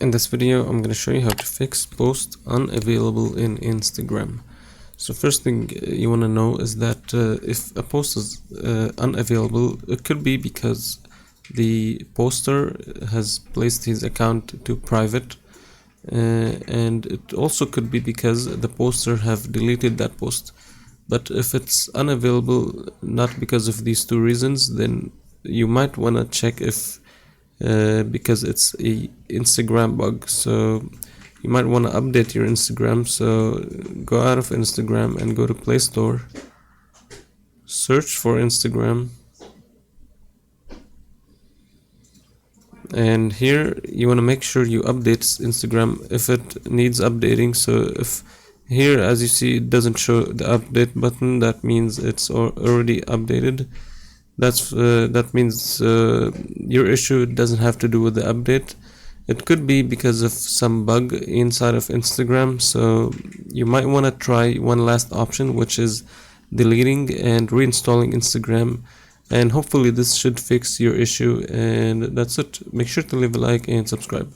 In this video, I'm going to show you how to fix post unavailable in Instagram. So first thing you want to know is that if a post is unavailable, it could be because the poster has placed his account to private, and it also could be because the poster have deleted that post. But if it's unavailable not because of these two reasons, then you might want to check if because it's a Instagram bug, so you might want to update your Instagram. So go out of Instagram and go to Play Store, search for Instagram, and here you want to make sure you update Instagram if it needs updating. So if here, as you see, it doesn't show the update button, that means it's already updated. That means your issue doesn't have to do with the update. It could be because of some bug inside of Instagram, so you might want to try one last option, which is deleting and reinstalling Instagram, and hopefully this should fix your issue. And that's it. Make sure to leave a like and subscribe.